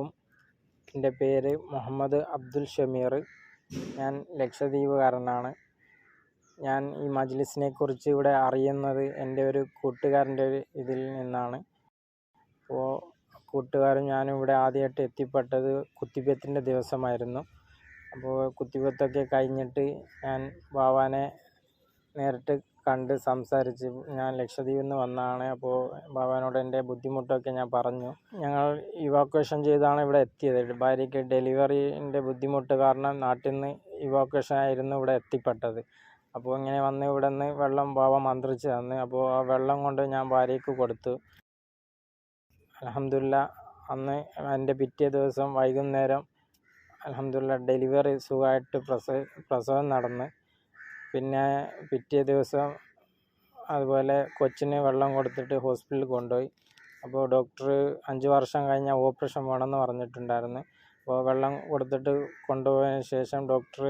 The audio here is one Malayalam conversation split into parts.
അലൈക്കും. എൻ്റെ പേര് മുഹമ്മദ് അബ്ദുൽ ഷമീർ. ഞാൻ ലക്ഷദ്വീപുകാരനാണ്. ഞാൻ ഈ മജ്ലിസിനെ കുറിച്ച് ഇവിടെ അറിയുന്നത് എൻ്റെ ഒരു കൂട്ടുകാരൻ്റെ ഇതിൽ നിന്നാണ്. അപ്പോൾ കൂട്ടുകാരും ഞാനും ഇവിടെ ആദ്യമായിട്ട് എത്തിപ്പെട്ടത് കുത്തിബത്തിൻ്റെ ദിവസമായിരുന്നു. അപ്പോൾ കുത്തിബത്തൊക്കെ കഴിഞ്ഞിട്ട് ഞാൻ ബാവാനെ നേരിട്ട് കണ്ട് സംസാരിച്ച്, ഞാൻ ലക്ഷദ്വീപിൽ നിന്ന് വന്നതാണ്. അപ്പോൾ ബാബാനോട് എൻ്റെ ബുദ്ധിമുട്ടൊക്കെ ഞാൻ പറഞ്ഞു. ഞങ്ങൾ ഇവാക്വേഷൻ ചെയ്താണ് ഇവിടെ എത്തിയത്. ഭാര്യയ്ക്ക് ഡെലിവറീൻ്റെ ബുദ്ധിമുട്ട് കാരണം നാട്ടിൽ നിന്ന് ഇവാക്വേഷൻ ആയിരുന്നു ഇവിടെ എത്തിപ്പെട്ടത്. അപ്പോൾ ഇങ്ങനെ വന്ന് ഇവിടെ നിന്ന് വെള്ളം ബാബ മന്ത്രിച്ച് തന്നു. അപ്പോൾ ആ വെള്ളം കൊണ്ട് ഞാൻ ഭാര്യയ്ക്ക് കൊടുത്തു. അൽഹംദുലില്ലാ, അന്ന് എൻ്റെ പിറ്റേ ദിവസം വൈകുന്നേരം അൽഹംദുലില്ലാ ഡെലിവറി സുഖമായിട്ട് പ്രസവം നടന്ന്. പിന്നെ പിറ്റേ ദിവസം അതുപോലെ കൊച്ചിന് വെള്ളം കൊടുത്തിട്ട് ഹോസ്പിറ്റലിൽ കൊണ്ടുപോയി. അപ്പോൾ ഡോക്ടർ 5 വർഷം കഴിഞ്ഞാൽ ഓപ്പറേഷൻ വേണമെന്ന് പറഞ്ഞിട്ടുണ്ടായിരുന്നു. അപ്പോൾ വെള്ളം കൊടുത്തിട്ട് കൊണ്ടുപോയതിന് ശേഷം ഡോക്ടർ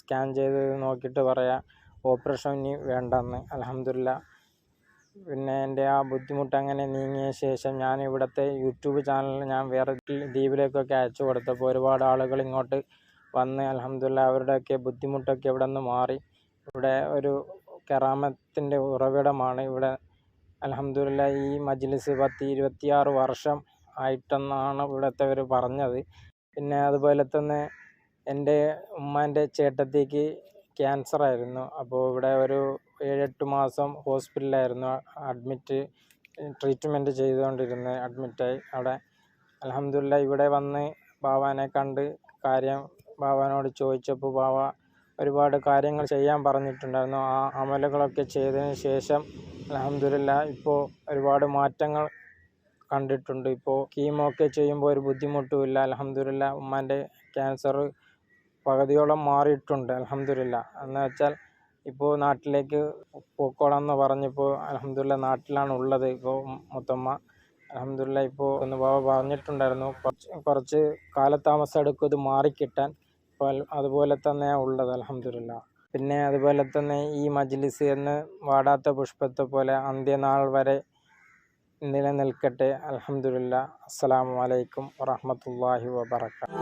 സ്കാൻ ചെയ്ത് നോക്കിയിട്ട് പറയാം ഓപ്പറേഷൻ ഇനി വേണ്ടെന്ന്. അൽഹംദുലില്ലാ. പിന്നെ എൻ്റെ ആ ബുദ്ധിമുട്ട് അങ്ങനെ നീങ്ങിയ ശേഷം ഞാൻ ഇവിടുത്തെ യൂട്യൂബ് ചാനലിൽ ഞാൻ വേറെ ദ്വീപിലേക്കൊക്കെ അയച്ചു കൊടുത്തപ്പോൾ ഒരുപാട് ആളുകൾ ഇങ്ങോട്ട് വന്ന് അൽഹംദുലില്ലാ അവരുടെയൊക്കെ ബുദ്ധിമുട്ടൊക്കെ ഇവിടെ നിന്ന് മാറി. ഇവിടെ ഒരു കറാമത്തിൻ്റെ ഉറവിടമാണ് ഇവിടെ. അൽഹംദുലില്ലാ ഈ മജ്ലിസ് 26 വർഷം ആയിട്ടെന്നാണ് ഇവിടുത്തെവർ പറഞ്ഞത്. പിന്നെ അതുപോലെ തന്നെ എൻ്റെ ഉമ്മാൻ്റെ ചേട്ടത്തിക്ക് ക്യാൻസറായിരുന്നു. അപ്പോൾ ഇവിടെ ഒരു 7-8 മാസം ഹോസ്പിറ്റലിലായിരുന്നു ട്രീറ്റ്മെൻറ്റ് ചെയ്തുകൊണ്ടിരുന്നത്. അഡ്മിറ്റായി അവിടെ. അൽഹംദുലില്ലാ ഇവിടെ വന്ന് ബാവാനെ കണ്ട് കാര്യം ബാവാനോട് ചോദിച്ചപ്പോൾ ബാവ ഒരുപാട് കാര്യങ്ങൾ ചെയ്യാൻ പറഞ്ഞിട്ടുണ്ടായിരുന്നു. ആ അമലുകളൊക്കെ ചെയ്തതിന് ശേഷം അൽഹംദുലില്ലാ ഇപ്പോൾ ഒരുപാട് മാറ്റങ്ങൾ കണ്ടിട്ടുണ്ട്. ഇപ്പോൾ കീമോ ഒക്കെ ചെയ്യുമ്പോൾ ഒരു ബുദ്ധിമുട്ടുമില്ല. അൽഹംദുലില്ലാ ഉമ്മാൻ്റെ ക്യാൻസർ പകുതിയോളം മാറിയിട്ടുണ്ട്. അൽഹംദുലില്ലാ. എന്ന് വെച്ചാൽ ഇപ്പോൾ നാട്ടിലേക്ക് പോക്കോളാം എന്ന് പറഞ്ഞപ്പോൾ അൽഹംദുലില്ലാ നാട്ടിലാണ് ഉള്ളത് ഇപ്പോൾ മുത്തമ്മ. അൽഹംദുലില്ലാ ഇപ്പോൾ ഒന്ന് ബാബ പറഞ്ഞിട്ടുണ്ടായിരുന്നു കുറച്ച് കാലതാമസം എടുക്കും ഇത് മാറിക്കിട്ടാൻ. അപ്പോൾ അതുപോലെ തന്നെയാണ് ഉള്ളത്. അൽഹംദുലില്ലാ. പിന്നെ അതുപോലെ തന്നെ ഈ മജ്ലിസ് എന്ന് വാടാത്ത പുഷ്പത്തെ പോലെ അന്ത്യനാൾ വരെ നിലനിൽക്കട്ടെ. അൽഹംദുലില്ലാ. അസ്സലാമു അലൈക്കും വറഹ്മത്തുള്ളാഹി വബറകാതുഹു.